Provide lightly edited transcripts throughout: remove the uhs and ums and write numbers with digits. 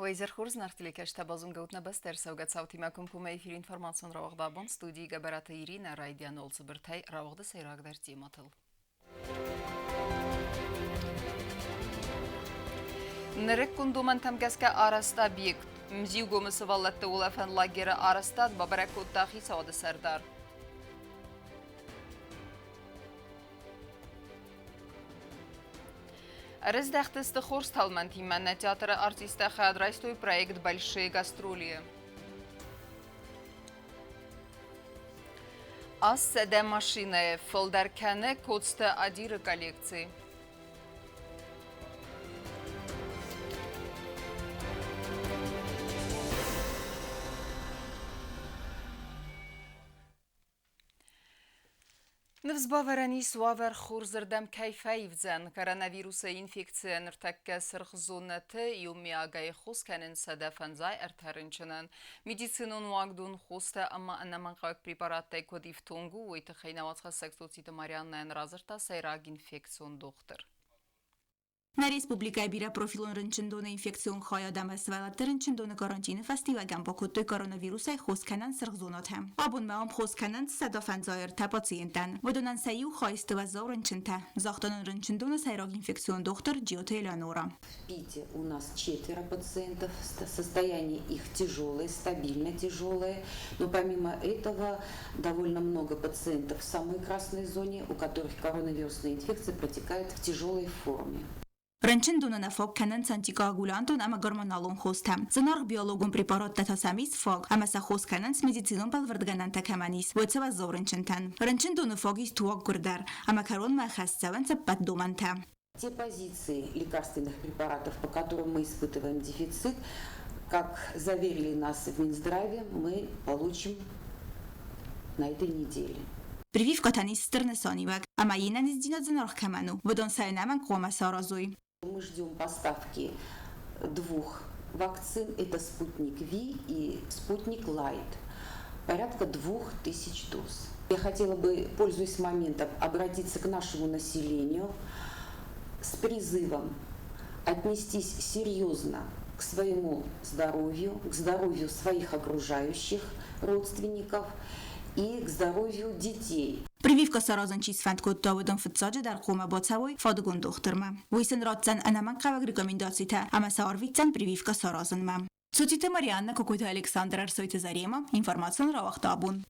Вейзер Хурз нартиликеш табазун гаутна бастер саугат саути макум куме эфир информацион равагдабон студии габарата Ирина Райдиан олсы біртай равагда сайрагдар тематыл. Нырык кундуман тамгаска араста объект. Мзиугомысы валлатты улафан лагері арастад бабаракуттахи сауды сардар. Раздахтысты хорст талмантиманна театра артиста хадрайстой проект «Большие гастроли». Аз сәдә машины фылдарканы кодсты адиры коллекции. Невзбаварани суавер хурзырдам кайфаивдзан коронавируса инфекция ныртакка сырхзонаты юмиагай хусканын садафанзай артарынчынан. Медицинон уагдун хуста амма анаманқак препараттай кодифтонгу уйты хайнаватха сексоциты Марианнайн разырта сайраг инфекцион доктор. На республика бира профилон рынчындоны инфекцион хаяда масвалат рынчындоны карантины фестивагам по куттой коронавируса хосканан сыргзонатам. Абун маам хосканан садафанзайр та пациентан. Водонан саю хайсты ваза рынчынта. Захтанан рынчындоны сайраг инфекцион доктор Джиота Элеонора. В Пите у нас 4 пациентов. Состояние их тяжелое, стабильно тяжелое. Но помимо этого довольно много пациентов в самой красной зоне, у которых коронавирусная инфекция протекает в тяжелой форме. Рынчындоны нафок канан сантикоагулантон ама гормоналон хостам. Занарг биологон препарат татасамис фог, ама са хосканан с медицинон балвардганан такаманис. Войца вазо рынчынтан. Рынчындоны фогис туак гурдар, ама карон махасцаван цапат доманта. Те позиции лекарственных препаратов, по которым мы испытываем дефицит, как заверили нас в Минздраве, мы получим на этой неделе. Прививка танис стернесонивак, ама енан из динат занарг каману. Водон сайнаман кома саразуй. Мы ждем поставки 2 вакцин, это Спутник Ви и Спутник Лайт, порядка 2000 доз. Я хотела бы, пользуясь моментом, обратиться к нашему населению с призывом отнестись серьезно к своему здоровью, к здоровью своих окружающих родственников и к здоровью детей. Прививка саразан чиз фанд код давудон футсаджа дар кома бацавой фадгун дохтырма. Войсен радзан анаман қаваг рекомендацита, ама саарвитсан прививка саразан ма. Соците Марианна Кокойта Александр Арсойте Зарема, информацион равахтабун.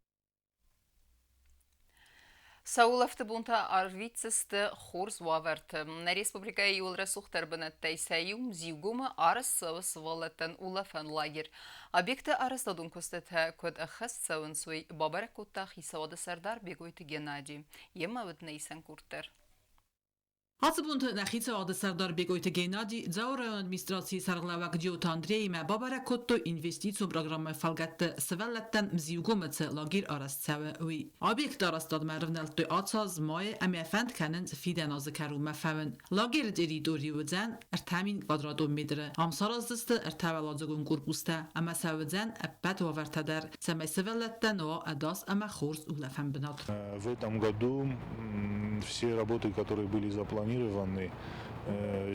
Саулафты бунта арвицисты хорз ваверты. На республика юлра сухтар бінаттай сайым зигума арыс савыс валаттан улафан лагер. Объекты арыстадун кустыта код ахас савын суй бабарак кутта хисавады сардар бегойты Геннадий. Ема вытнайсан куртар. Հացբունթ նախիցը սարդար բեկոյթը Գենադի ձաուրայոն ադմինիստրացիի սարղլավակ ջիոտ Անդրեի մե բաբարակոտո ինվեստիցիո պրոգրամը ֆալգատը սվալլատտան մզիուգոմըցը լագիր արաստցավը ուի։ Объект արաստاد մերվնելտո ացած մայ ամեֆանդ կանենց ֆիդանազը կարումը ֆավն։ Լագիր դերիդորի վձան արտամին կվադրատոմետրը ամսարազդստը արտավալաձգուն կուրպուստա ամասավձան ապատ վավարտադար սամեսվալլատտան о адас ама хорс улафан бнат. В этом году все работы, которые были запланированы,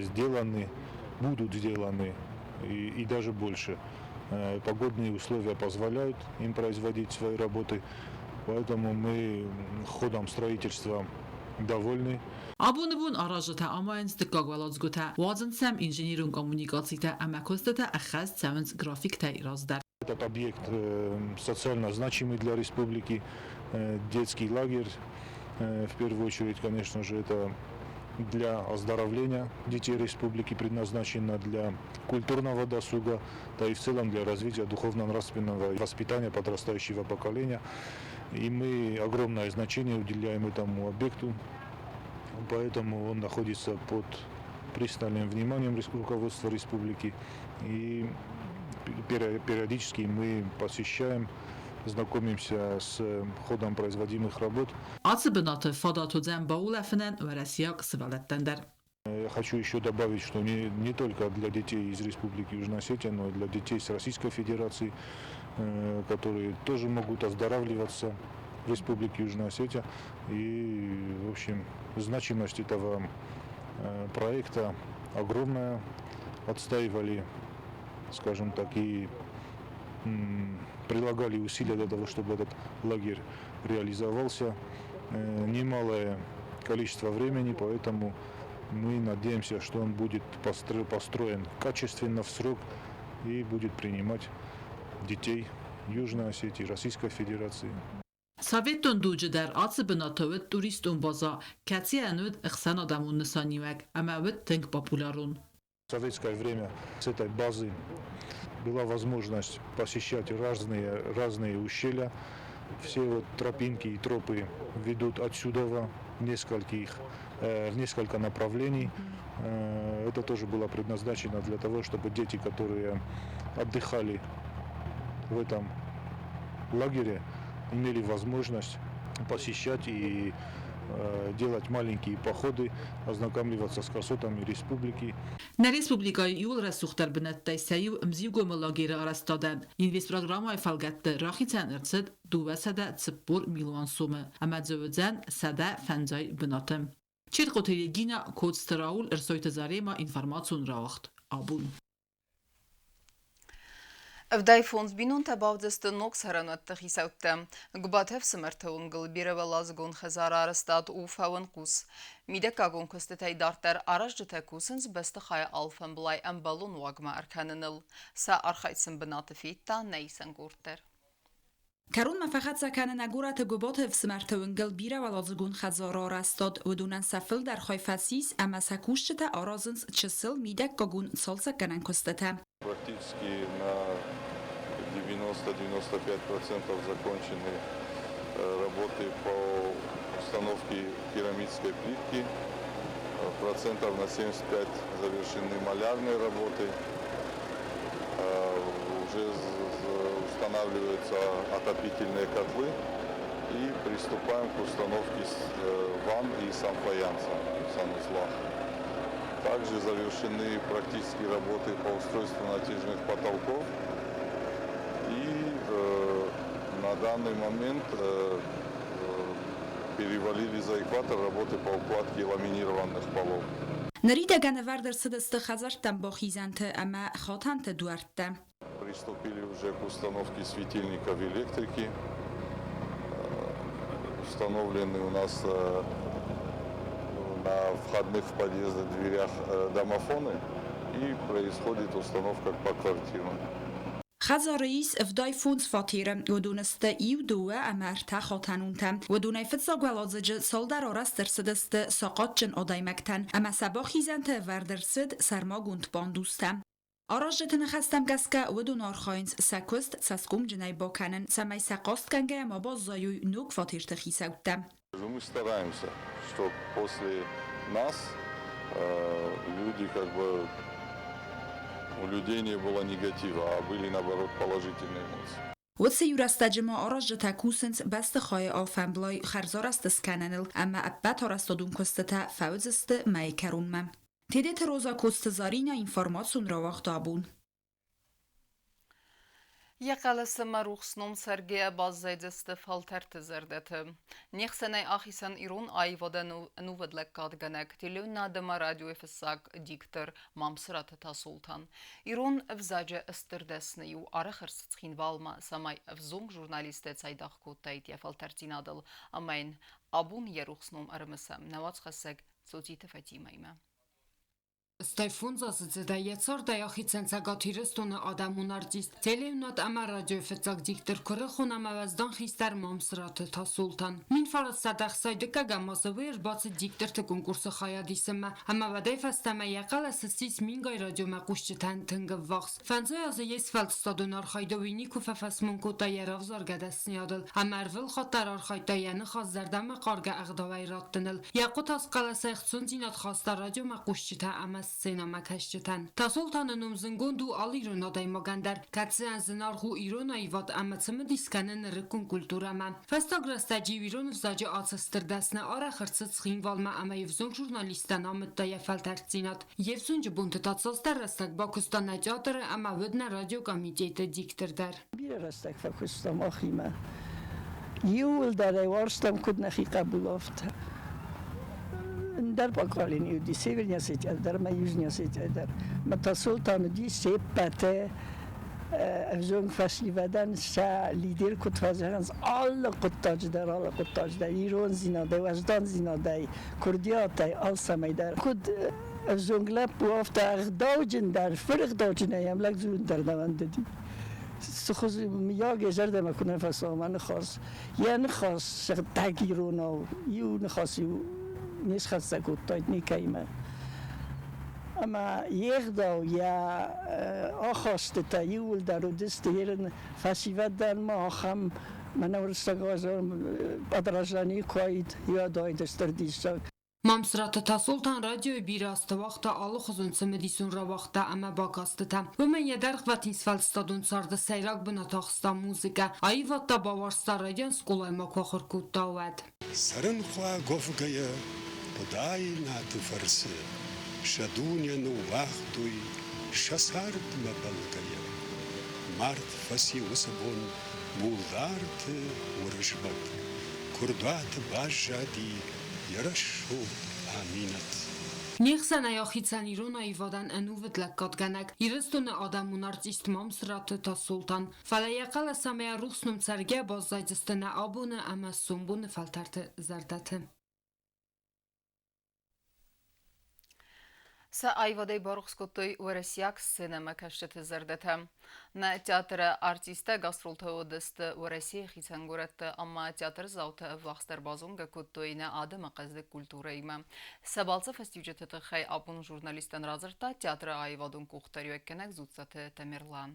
сделаны, будут сделаны и даже больше. Погодные условия позволяют им производить свои работы, поэтому мы ходом строительства довольны. Абуныбун аражыта амайынс тыккагвалацгута вазынсам инженерун коммуникацита амакостата ахаз цавынс графикта ираздар. Этот объект социально значимый для республики, детский лагерь. В первую очередь, конечно же, это для оздоровления детей республики предназначено, для культурного досуга, да и в целом для развития духовно-нравственного воспитания подрастающего поколения. И мы огромное значение уделяем этому объекту, поэтому он находится под пристальным вниманием руководства республики. И периодически мы посещаем, знакомимся с ходом производимых работ. Я хочу еще добавить, что не только для детей из Республики Южная Осетия, но и для детей с Российской Федерации, которые тоже могут оздоравливаться в Республике Южная Осетия. И, в общем, значимость этого проекта огромная. Отстаивали скажем так, и прилагали усилия для того, чтобы этот лагерь реализовался. Немалое количество времени, поэтому мы надеемся, что он будет построен качественно, в срок и будет принимать детей Южной Осетии, Российской Федерации. Советون دوجه در آتس بناتوت توریستون بازا کتی انود اخسان آدمون نسانیوک اما ود تنگ پاپولارون. В советское время с этой базы была возможность посещать разные ущелья. Все вот тропинки и тропы ведут отсюда в несколько направлений. Это тоже было предназначено для того, чтобы дети, которые отдыхали в этом лагере, имели возможность посещать и делать маленькие походы, ознакомливаться с красотами республики. На республикой Юл ресухтер бенеттай сею мзиго млагира арастаден. Инвест программай фалгатте рахитен эрцед دوسده تبور میلیون سومه اما زودن سده فنزای بناتم. چید قطعی گینا کود ستراول ارسایت زاری ما اینفرماتون راخت آبون. Վդայ բինուն տաբավձեստը նոքս հրանոտ խիսաուտը, գբաթև սմրթը ունգլ բիրևելազգուն խեզար արստատ ու ֆավն կուս, միդեք ագուն կստետայ դարտեր արաշ ջտեկուսնց բստը խայ ալվն բլայ ամբալուն ուագմա արքաննլ, սա արխայցն բնատը ֆիտա նեյսն գուրտեր. Karun mafaqat sakananagurat gobotev smartowengel bira walazgun khazaro rastad ودونن سفل در خایفاسیس اما سکوشتا آرازنس чисел midek kogun solsa kanan костата. Практически на 90-95% закончены работы по установке керамической плитки, процентов на 75 завершены малярные работы. Уже устанавливаются отопительные котлы и приступаем к установке ванн и санфаянса, санузла. Также завершены практически работы по устройству натяжных потолков и на данный момент перевалили за экватор работы по укладке ламинированных полов. Նրիդը գանավարդր սդստը խազար տամբոխիզանթը ամա խոթանթը դուարտը. Приступили уже к установке светильников электрики. Установлены у нас на входных в подъезды дверях домофоны и происходит установка поквартирно. Խազարից վդայ ֆունց ֆաթիրը ودونسته ایو دوه امرتا خاتنونتم ودونای فتسا گوالازجه سال در آرستر سدسته ساقات جن آدایمکتن اما سبا خیزنته وردر سد سرما گوند باندوستم. آراجتن خستم گسکه ودون آرخاینز سکوست سسکوم جنای باکنن سمی سقاست کنگه اما باز زایوی نوک فاتیر تخیسوتم. Мы стараемся, что после нас люди у людей не было негатива, а были наоборот положительные эмоции. وڅ یورستجما آراجتا کوسنس بست خای آفن بلای خرزارست سکننل اما ابت آرستادون کستتا فوزست مایکرون مم. تیدت روزا کستزارینا اینفارماسون را وقت آبون. Եղալսը մարուխսնում Սերգեյ բազայդստը ֆալտերտը զերդեթը։ Նիխսենայ ախիսան իրուն այվոդեն նուվդլեք կադգանեք տիլյուննա դմա ռադիո էֆսակ դիկտր մամսրատը տասուլտան։ Իրուն վզաջը ըստրդեսնի ու արախրսցխին վալմա սամայ վզունգ ժուրնալիստե ցայդախ կոտայտ եֆալտերցինադլ ամայն աբուն երուխսնում արմսամ նավաց խսեք սոցիտը ֆատիմայմա։ Ստայֆունձը զդայեցար դայախիցեն ցագաթիրստոնը ադամուն արտիստ տելևնոտ ամա ռադիո ֆեցակ դիկտր քրխոն ամավազդան խիստար մամսրատը տասուլտան մին ֆարասադախ սայդկա գամասովեր բացը դիկտր կոնկուրսը խայադիսմա ամավադայ ֆաստամա յակալ ասսից մինգայ ռադիո մակուշչտան թնգվախս ֆանզոյազը ես ֆալտստադոն արխայդովինի կուֆաֆասմուն կոտայերով զարգադասնյադլ ամարվել խոտար արխայտայանը խազարդամը կարգա աղդավայ ռատտնել յակոտ ասկալասայխցուն զինատ խաստար ռադիո մակուշչտա ամա Սենամա քաշտան Տասոլտանը նոմզնգոնդու ալիրոն ադայ մագանդար կացյան զնարհու իրոնայի վատ ամացմը դիսկանն ռկուն կուլտուրամա Ֆաստագրաստաջի իրոնը վզաջը ացստրդասնա արախրցած խինվալմա ամայև զոնգ ժուրնալիստան ամտայա ֆալտարցինատ եւ զոնջը բունտացած դարստակ բակուստանա театрը ամավդնա ռադիո կոմիտետը դիկտրդար Բիրաստակ ֆակուստամ ախիմա Իուլ դարայ վարստամ կուդնախի կաբուլովտ در باکالینی و دی سیورنیا سیت در ما یوزنیا سیت در متاسول تانو دی سیپته افزون فسیودن سه لیدر کتوازهنز آل قطاج در ایران زیناده وجدان زیناده کردیات آل سمیدر کد افزون گلب و افت اغداجن در فرق داجن ایم لگ زون در دوند دی سخوز میاگ زرد مکنه فسامن خاص یا نخواست تگیرونا یو نخواستی نیست خسته کتاید نیکیمه اما یک دو یا آخاسته تا یول در و دست هرن فسیوت در ما هم من ورستگازم بدرجانی کوید یا دای دستر دیشتگ Mamsrata tasultan radyoyu bir hasta vaxta alı xuzunsa medisun ra vaxta ama bakastı tam. Bu men yedər xvatin sfalstadun sardı seyraq buna taxsta muzika. Ayı vatta bavarsta radyan skulayma koxur kuttavad. Sarın xva gofgaya poday natı farsı. Şadunya nu vaxtuy şasart mabalgaya. Mart fasi usabun buldart urışbat. Kurduat bajadi Yarashu aminat. Nexsan ayaxitsan İron ayvadan enuvet lakkatganak. İristone adamun artist mamsratı tasultan. Falayaqala samaya ruxsnum serge bozzaycistene abune ama sumbune faltartı zardatı. Sa ayvaday barıqskotoy Urasiyak sinema kaştı zardata. Na teatr artista gastrolta odasta Urasiya xitsanguratta amma teatr zavta vaxtar bazonga kotoyna adama qazda kulturayma. Sabalsa festivalta xay abun jurnalistan razırta teatr ayvadun kuxtaryokenak zutsata Tamerlan.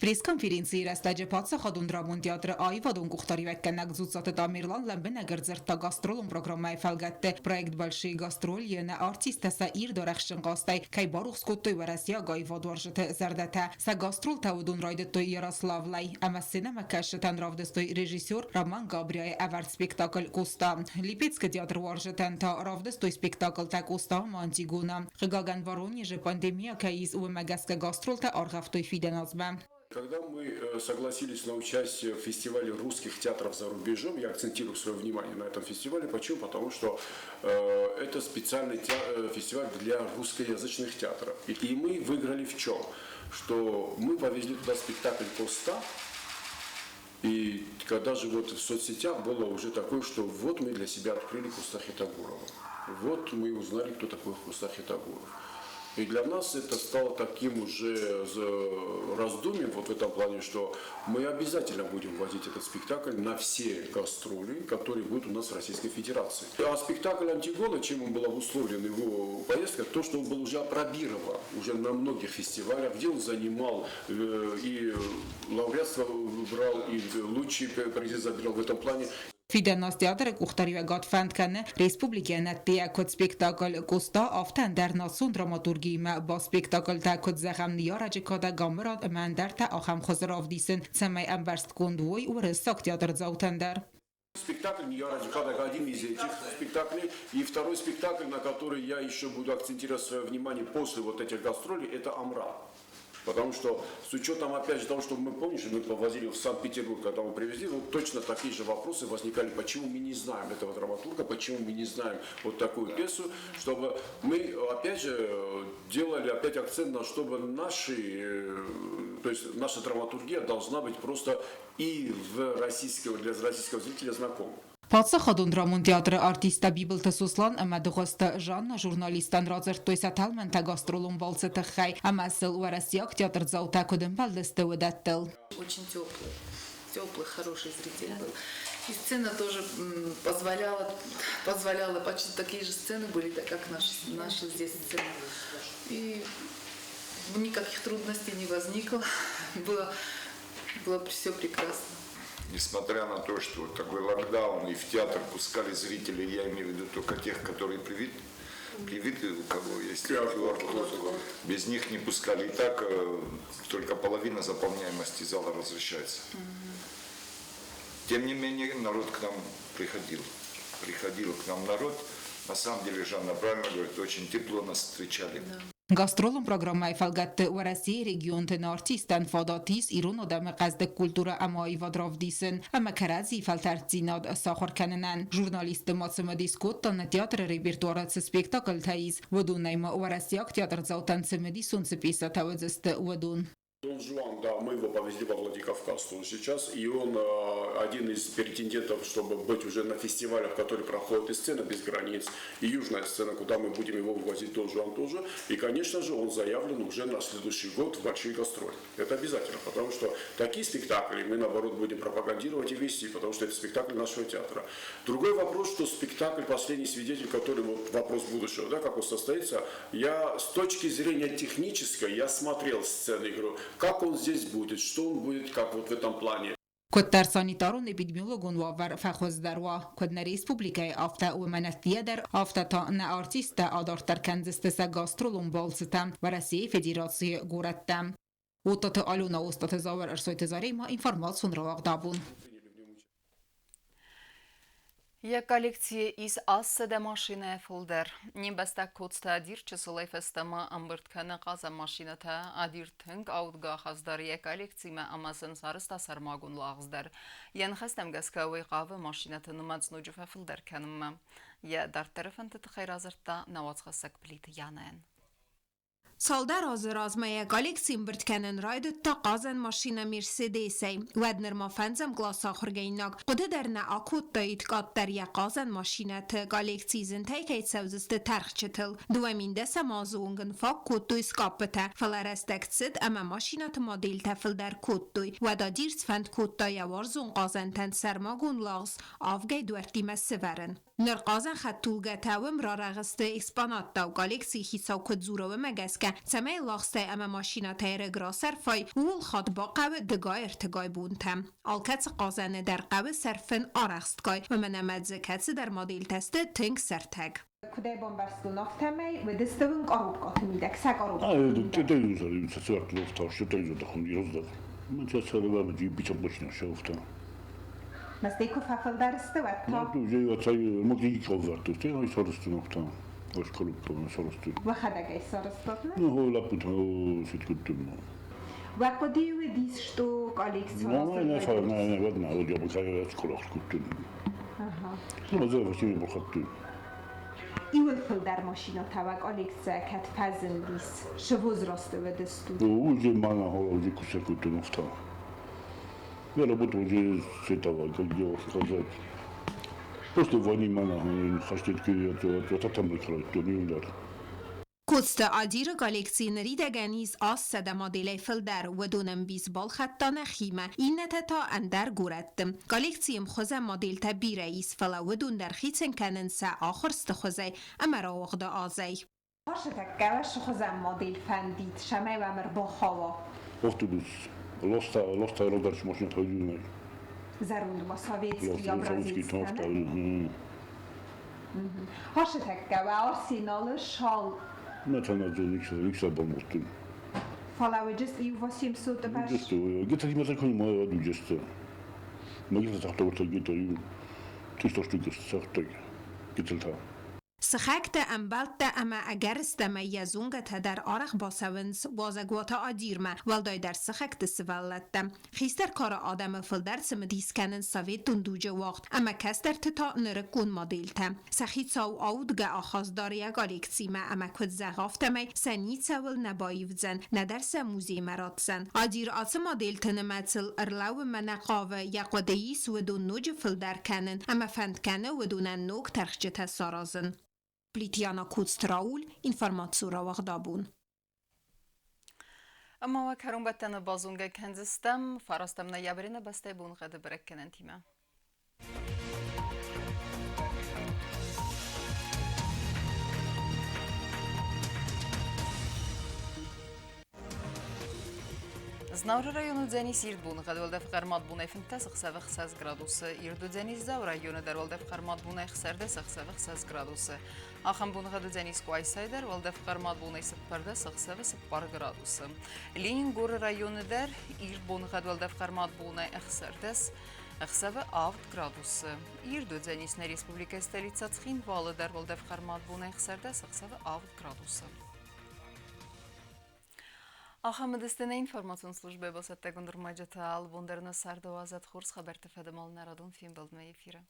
Пресс-конференции растаджепаца хадундрамун театра айвадон кухтаривеккеннак зуцаты Тамерлан лэмбэна гэрзэрта гастролом программай фалгатты. Проект «Большие гастроли» на артистаса ир дорахшын гастай кай барух скоттой варасия гайвад варжыты зардата. Са гастрол таудун райдыттой Ярославлай. Ама синема кашытан равдыстой режиссер Роман Габриай авард спектакль Куста. Липецкий театр варжытан та равдыстой спектакль та Куста Мантигуна. Хыгаган Воронеже пандемия каиз уэмагаска гастрол та аргавтой фиденаз. Когда мы согласились на участие в фестивале русских театров за рубежом, я акцентирую свое внимание на этом фестивале. Почему? Потому что это специальный фестиваль для русскоязычных театров. И мы выиграли в чем? Что мы повезли туда спектакль «Коста». И когда же вот в соцсетях было уже такое, что вот мы для себя открыли Коста Хитагурова. Вот мы узнали, кто такой Коста Хитагуров. И для нас это стало таким уже раздумьем вот в этом плане, что мы обязательно будем возить этот спектакль на все гастроли, которые будут у нас в Российской Федерации. А спектакль «Антигона», чем он был обусловлен его поездка, то, что он был уже опробирован уже на многих фестивалях, где он занимал и лауреатство брал, и лучший приз забирал в этом плане. Fidenas teatr kuxtariogat fentkenne Respublikene teakot spektakl Kosta aftan der nasun dramaturgime ba spektakl takot zaham niyarajikada gamrad mandar ta aham khozravdisen semay ambarst kondvoy ursak teatr zautender. Спектакль «Ньяраджикада» один из этих спектаклей. И второй спектакль, на который я еще буду акцентировать свое внимание после вот этих гастролей, это «Амра». Потому что с учетом, опять же, того, что мы помним, что мы повозили в Санкт-Петербург, когда мы привезли, вот точно такие же вопросы возникали, почему мы не знаем этого драматурга, почему мы не знаем вот такую пьесу, чтобы мы, опять же, делали опять акцент на, чтобы то есть наша драматургия должна быть просто и для российского зрителя знакома. Պատսը խադունդրամուն թեատրը արտիստա բիբլտը Սուսլան ամադղոստը ժաննա ժուրնալիստան ռազերտոյսա թալմենտա գաստրոլում բալցը տխայ ամասել уарасияк театр заута кодымбал десте удаттыл. Очень теплый, хороший зритель был. И сцена тоже позволяла, почти такие же сцены были, да, как наши здесь сцены. И никаких трудностей не возникло, было все прекрасно. Несмотря на то, что вот такой локдаун, и в театр пускали зрителей, я имею в виду только тех, которые привиты, у кого есть QR-код, без них не пускали. И так только половина заполняемости зала разрешается. Тем не менее, народ к нам приходил. Приходил к нам народ. На самом деле, Жанна правильно говорит, очень тепло нас встречали. Gastrolum programmai falgatte Urasi regionten artistan fadatis Iron odam qazde kultura amai vadravdisen ama karazi faltarzinad sakhar kanenen jurnalist matsemedis kottan teatr repertoarac spektakl tais vodunayma Urasiak teatr zautan semedis un sepisa tawzest vodun Дон Жуан, да, мы его повезли во Владикавказ тоже сейчас, и он один из претендентов, чтобы быть уже на фестивалях, которые проходят и сцена без границ, и южная сцена, куда мы будем его вывозить, Дон Жуан тоже, и, конечно же, он заявлен уже на следующий год в большие гастроли. Это обязательно, потому что такие спектакли мы, наоборот, будем пропагандировать и вести, потому что это спектакль нашего театра. Другой вопрос, что спектакль «Последний свидетель», который вот вопрос будущего, да, как он состоится, я с точки зрения технической, я смотрел сцены игру, как он здесь будет, что он будет, как вот в этом плане. Кодтар санитарон эпидемиологон вавар фахоздарва кодна республикай афта уманатиядер афта та на артиста адартар канзистеса гастролом балцтам و Россия Федерации гураттам. Утаты алуна устаты завар арсойты зарейма информацион равақ дабун. Я коллекция из асседе машина филдер. Нимбаста кодста адир часолай фестама амбырткана каза машината адир тынг аудга хаздар я коллекция ма амазан сарыста сармагун лагздар. Ян хастам гаскавай qavы машината нумац нуджуфа филдер канымма. Я дар тарафанты тхайр азырта навацхасак плит янайн. سالدار آزرازمای گالیکسیم برتکنن راید تا قازن ماشین مرسدسی ودنر ما فنزم گلاس آخر گیناگ قده در ناکوت داید قد در یک قازن ماشینت گالیکسی زنتای که سوزست ترخ چتل دوامین دست مازونگن فاق کود دوی سکاپته فلرستکتسد اما ماشینت مادیل تفل در کود دوی و دا دیرس فند کود دای وارزون قازن تن سرماگون لاغز آفگای دوارتی مسورن نر قازن خطولگه تاوم را رغسته اکسپانات داو گالیکسی خیساو کد زورو مگسکه سمه لاغسته اما ماشینا تیر گرا سرفای وول خاد با قوه دگای ارتگای بونتم آلکت قازن در قوه سرفن آرخستگای و من امدزکت در مادیل تسته تنگ سرتگ کدای بامبرستو نافتمه و دستون قاروب قاتل میدک سگ قاروب Мастейко фафалдарсты ватта. Уже отцай могли коварту, те ой соросту нафта. Ош колупто соросту. Вахадагай соростотна. Ну хола пута ситкутно. Вакоди ведис что коллекция. Не фара не водна, вот я букаю сколах куту. Ага. Ну за васили бухатту. Ивэл филдар машина тавак коллекция кат фазен дис. Швоз росте ведесту. Уже мана хола уже кусекуту нафта. Я работал уже с этого, как делал сказать. Просто ванимана, хаштетки, это там накрывать, то не удар. کوست آدیر گالیکسی نریده گنیز آس سده مدل فلدر و دونم بیز بال خطا نخیمه این تا اندر گوردم گالیکسیم خوزه مدل تا بی رئیس فلا و دون در خیتن کنن سا آخرست خوزه اما را وقت آزی باشه تکوش خوزه مدل فندید شمه و امر با خوا Автобус. Лоста аэродром машина ходила. Зарунд ба советский یا برازیل. هاشه تکه و آرسینال شال نه تنها لیکس بالموتون. فالاوی جست ایو 800 باش. جست گیت هایی مثلا کنیم ما دو جست. مگه تا ورتا گیت هایی 300 штук ساخت گیتل تا. سخکت امبالت اما اگر استمیزونگت در آرخ باسونس وازگوات آدیرمه ولدای در سخکت سوالتم خیستر کار آدم فلدر سمدیس کنن سوید دندوجه وقت اما کس در تتا نرکون مدیلتم سخیت ساو آودگه آخازداری گالیکسیمه اما کد زغافتمه سنیت سوال نبایف زن ندر سموزی مرات زن آدیر آس مدیلتن متل ارلاو منقاوه یقودیس و دون نوج فلدر کنن اما فند کنه و دونن نوک ترخجت سارازن پلیتیانا کوستراول اینفورماتسو را وقدابون. اما وکرون بتن بازونگه کنزستم فراستم نیابرین بسته بون قد برکنن تیمه. Знаур району дзенис ирдбун гадвалда фқармат бунай финта сықсавы қсаз градусы. Ирду дзенис зау району дарвалда фқармат бунай қсарда сықсавы қсаз градусы. Ахам бун гаду дзенис куайсайдар валда фқармат бунай сықпарда сықсавы сықпар градусы. Ленин горы району дар ирдбун гадвалда фқармат бунай қсардас қсавы авт градусы. Ирду дзенис на республика столица Цхин валы дарвалда фқармат бунай қсарда сықсавы авт градусы. Ахамедистене информацион службе босатта гундурмаджата албондерна сардова азат хурс хабарта фадамал нарадун фильм болдма эфира.